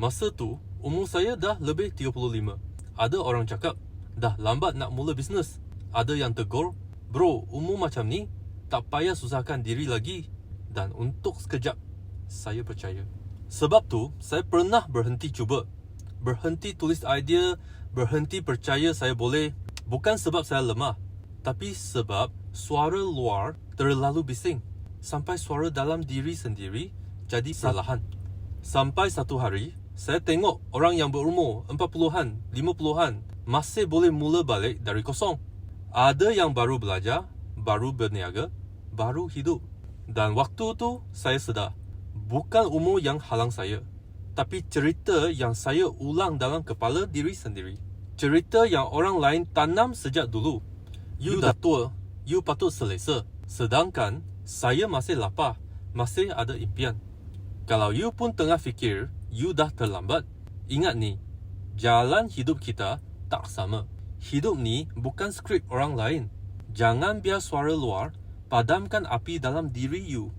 Masa tu, umur saya dah lebih 35. Ada orang cakap, dah lambat nak mula bisnes. Ada yang tegur, bro, umur macam ni, tak payah susahkan diri lagi. Dan untuk sekejap, saya percaya. Sebab tu, saya pernah berhenti cuba. Berhenti tulis idea, berhenti percaya saya boleh. Bukan sebab saya lemah, tapi sebab suara luar terlalu bising. Sampai suara dalam diri sendiri jadi perlahan. Sampai satu hari, saya tengok orang yang berumur 40-an, 50-an masih boleh mula balik dari kosong. Ada yang baru belajar, baru berniaga, baru hidup. Dan waktu tu saya sedar, bukan umur yang halang saya, tapi cerita yang saya ulang dalam kepala diri sendiri. Cerita yang orang lain tanam sejak dulu. You dah tua, you patut selesa. Sedangkan saya masih lapar, masih ada impian. Kalau you pun tengah fikir you dah terlambat, ingat ni, jalan hidup kita tak sama. Hidup ni bukan skrip orang lain. Jangan biar suara luar padamkan api dalam diri you.